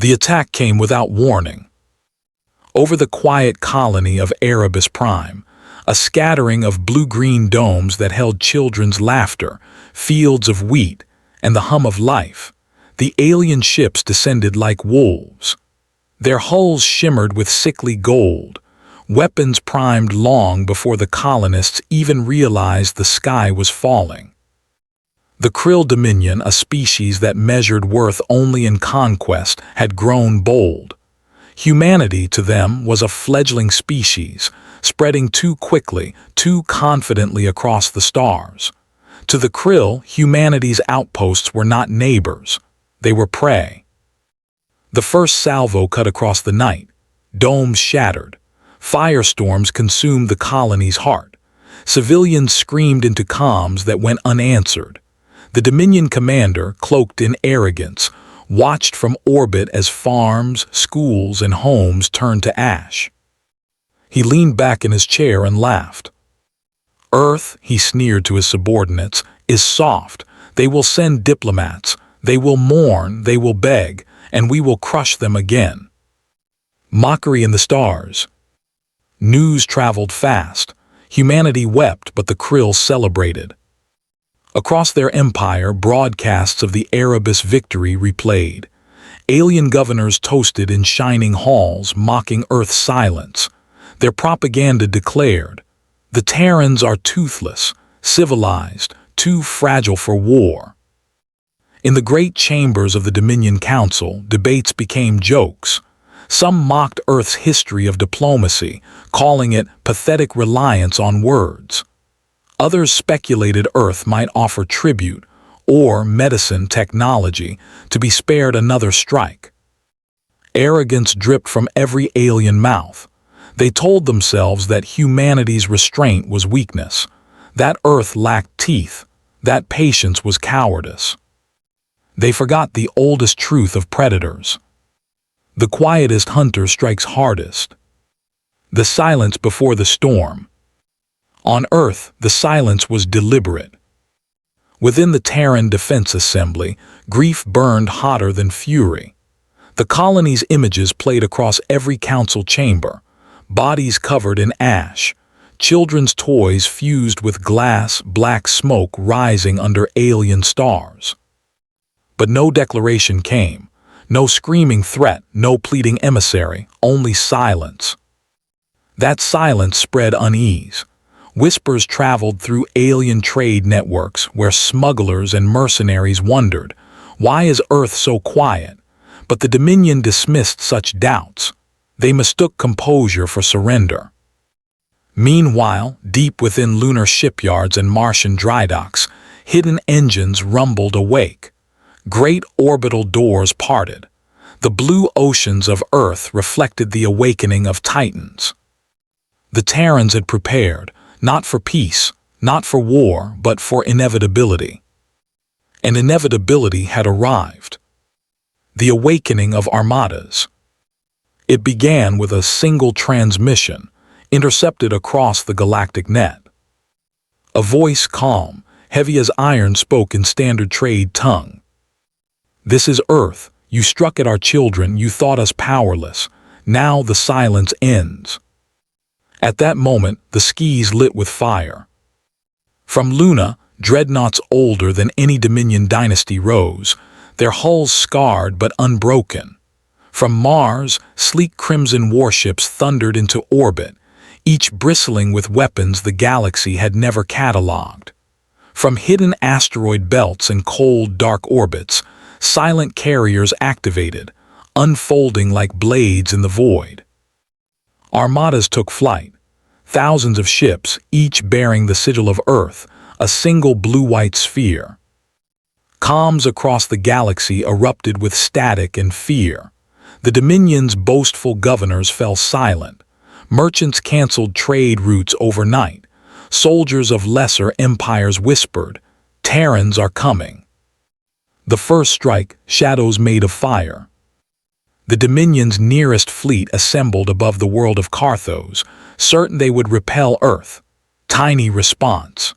The attack came without warning. Over the quiet colony of Armadas Prime, a scattering of blue-green domes that held children's laughter, fields of wheat, and the hum of life, the alien ships descended like wolves. Their hulls shimmered with sickly gold, weapons primed long before the colonists even realized the sky was falling. The Krill Dominion, a species that measured worth only in conquest, had grown bold. Humanity, to them, was a fledgling species, spreading too quickly, too confidently across the stars. To the Krill, humanity's outposts were not neighbors. They were prey. The first salvo cut across the night. Domes shattered. Firestorms consumed the colony's heart. Civilians screamed into comms that went unanswered. The Dominion commander, cloaked in arrogance, watched from orbit as farms, schools, and homes turned to ash. He leaned back in his chair and laughed. "Earth," he sneered to his subordinates, "is soft. They will send diplomats. They will mourn, they will beg, and we will crush them again." Mockery in the stars. News traveled fast. Humanity wept, but the Krill celebrated. Across their empire, broadcasts of the Armadas victory replayed. Alien governors toasted in shining halls, mocking Earth's silence. Their propaganda declared, "The Terrans are toothless, civilized, too fragile for war." In the great chambers of the Dominion Council, debates became jokes. Some mocked Earth's history of diplomacy, calling it pathetic reliance on words. Others speculated Earth might offer tribute, or medicine technology, to be spared another strike. Arrogance dripped from every alien mouth. They told themselves that humanity's restraint was weakness, that Earth lacked teeth, that patience was cowardice. They forgot the oldest truth of predators. The quietest hunter strikes hardest. The silence before the storm. On Earth, the silence was deliberate. Within the Terran Defense Assembly, grief burned hotter than fury. The colony's images played across every council chamber, bodies covered in ash, children's toys fused with glass, black smoke rising under alien stars. But no declaration came. No screaming threat, no pleading emissary, only silence. That silence spread unease. Whispers traveled through alien trade networks where smugglers and mercenaries wondered, why is Earth so quiet? But the Dominion dismissed such doubts. They mistook composure for surrender. Meanwhile, deep within lunar shipyards and Martian dry docks, hidden engines rumbled awake. Great orbital doors parted. The blue oceans of Earth reflected the awakening of Titans. The Terrans had prepared, not for peace, not for war, but for inevitability. And inevitability had arrived. The awakening of Armadas. It began with a single transmission, intercepted across the galactic net. A voice calm, heavy as iron, spoke in standard trade tongue. "This is Earth. You struck at our children, you thought us powerless. Now the silence ends." At that moment, the skies lit with fire. From Luna, dreadnoughts older than any Dominion dynasty rose, their hulls scarred but unbroken. From Mars, sleek crimson warships thundered into orbit, each bristling with weapons the galaxy had never catalogued. From hidden asteroid belts and cold, dark orbits, silent carriers activated, unfolding like blades in the void. Armadas took flight. Thousands of ships, each bearing the sigil of Earth, a single blue-white sphere. Comms across the galaxy erupted with static and fear. The Dominion's boastful governors fell silent. Merchants canceled trade routes overnight. Soldiers of lesser empires whispered, "Terrans are coming." The first strike, shadows made of fire. The Dominion's nearest fleet assembled above the world of Carthos, certain they would repel Earth. Tiny response.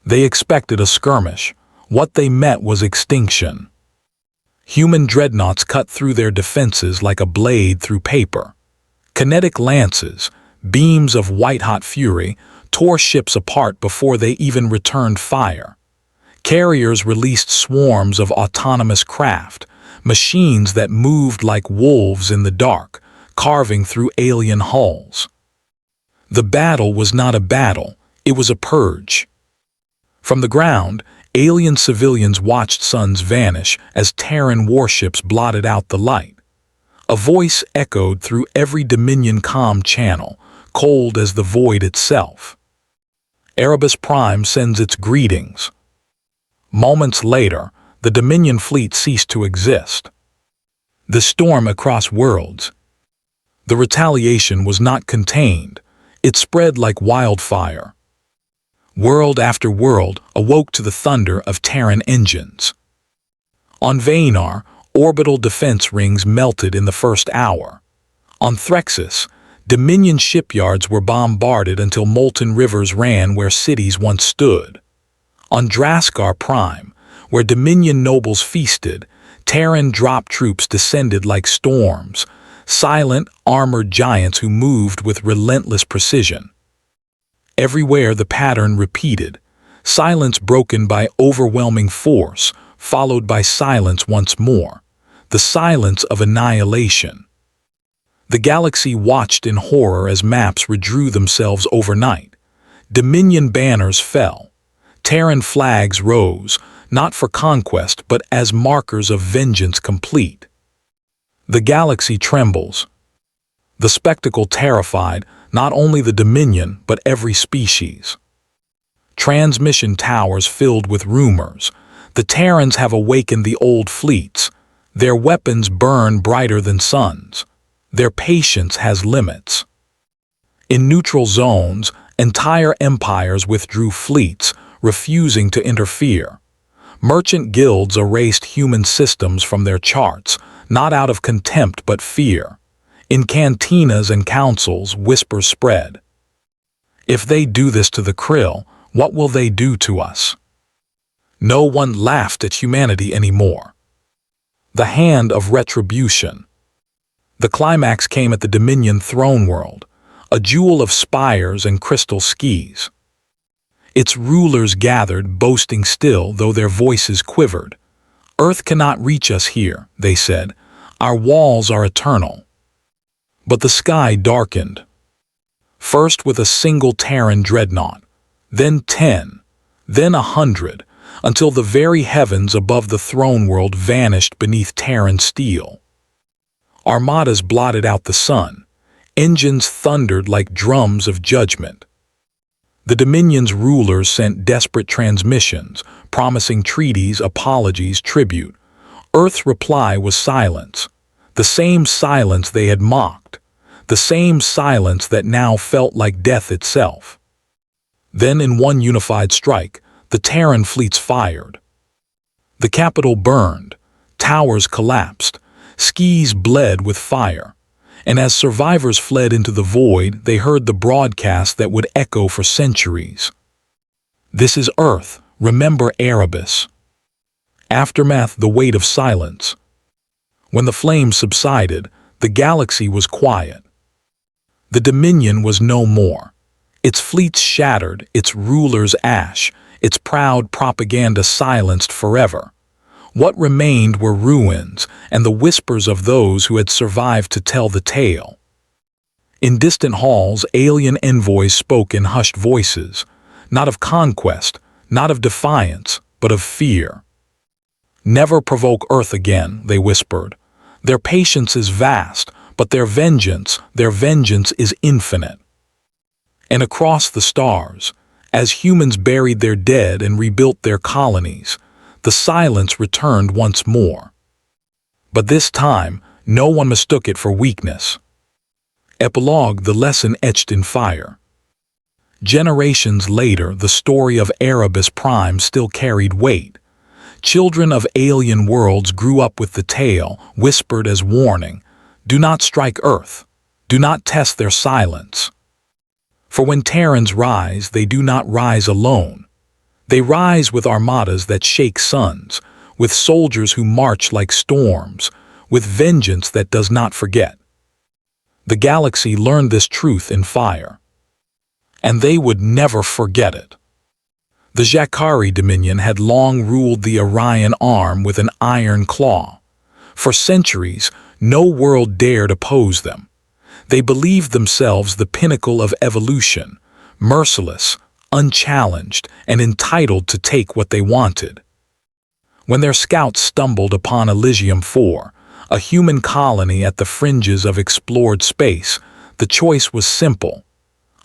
They expected a skirmish. What they met was extinction. Human dreadnoughts cut through their defenses like a blade through paper. Kinetic lances, beams of white-hot fury, tore ships apart before they even returned fire. Carriers released swarms of autonomous craft, machines that moved like wolves in the dark, carving through alien hulls. The battle was not a battle, it was a purge. From the ground, alien civilians watched suns vanish as Terran warships blotted out the light. A voice echoed through every Dominion comm channel, cold as the void itself. Erebus Prime sends its greetings. Moments later, the Dominion fleet ceased to exist. The storm across worlds. The retaliation was not contained. It spread like wildfire. World after world awoke to the thunder of Terran engines. On Vanar, orbital defense rings melted in the first hour. On Threxus, Dominion shipyards were bombarded until molten rivers ran where cities once stood. On Draskar Prime, where Dominion nobles feasted, Terran drop troops descended like storms, silent, armored giants who moved with relentless precision. Everywhere the pattern repeated, silence broken by overwhelming force, followed by silence once more, the silence of annihilation. The galaxy watched in horror as maps redrew themselves overnight. Dominion banners fell. Terran flags rose, not for conquest but as markers of vengeance complete. The galaxy trembles. The spectacle terrified not only the Dominion but every species. Transmission towers filled with rumors. The Terrans have awakened the old fleets. Their weapons burn brighter than suns. Their patience has limits. In neutral zones, entire empires withdrew fleets, refusing to interfere. Merchant guilds erased human systems from their charts, not out of contempt but fear. In cantinas and councils, whispers spread. If they do this to the Krill, what will they do to us? No one laughed at humanity anymore. The hand of retribution. The climax came at the Dominion throne world, a jewel of spires and crystal skis. Its rulers gathered, boasting still, though their voices quivered. Earth cannot reach us here, they said. Our walls are eternal. But the sky darkened. First with a single Terran dreadnought, then 10, then 100, until the very heavens above the throne world vanished beneath Terran steel. Armadas blotted out the sun. Engines thundered like drums of judgment. The Dominion's rulers sent desperate transmissions, promising treaties, apologies, tribute. Earth's reply was silence. The same silence they had mocked. The same silence that now felt like death itself. Then in one unified strike, the Terran fleets fired. The capital burned. Towers collapsed. Skis bled with fire. And as survivors fled into the void, they heard the broadcast that would echo for centuries. This is Earth. Remember Erebus. Aftermath, the weight of silence. When the flames subsided, the galaxy was quiet. The Dominion was no more. Its fleets shattered, its rulers ash, its proud propaganda silenced forever. What remained were ruins and the whispers of those who had survived to tell the tale. In distant halls, alien envoys spoke in hushed voices, not of conquest, not of defiance, but of fear. Never provoke Earth again, they whispered. Their patience is vast, but their vengeance is infinite. And across the stars, as humans buried their dead and rebuilt their colonies, the silence returned once more. But this time, no one mistook it for weakness. Epilogue, the lesson etched in fire. Generations later, the story of Erebus Prime still carried weight. Children of alien worlds grew up with the tale, whispered as warning, "Do not strike Earth. Do not test their silence." For when Terrans rise, they do not rise alone. They rise with armadas that shake suns, with soldiers who march like storms, with vengeance that does not forget. The galaxy learned this truth in fire, and they would never forget it. The Jakari Dominion had long ruled the Orion Arm with an iron claw. For centuries, no world dared oppose them. They believed themselves the pinnacle of evolution, merciless, unchallenged, and entitled to take what they wanted. When their scouts stumbled upon Elysium 4, a human colony at the fringes of explored space, the choice was simple.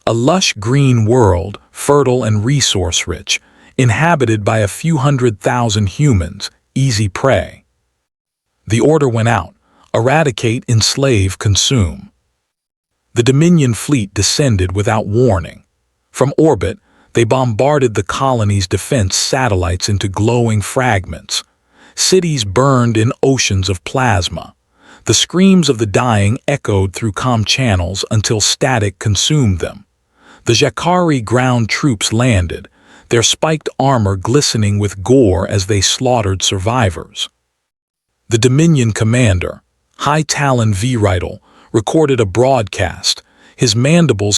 A lush green world, fertile and resource-rich, inhabited by a few 100,000 humans, easy prey. The order went out: eradicate, enslave, consume. The Dominion fleet descended without warning. From orbit, they bombarded the colony's defense satellites into glowing fragments. Cities burned in oceans of plasma. The screams of the dying echoed through comm channels until static consumed them. The Jakari ground troops landed, their spiked armor glistening with gore as they slaughtered survivors. The Dominion commander, High Talon Viridal, recorded a broadcast, his mandibles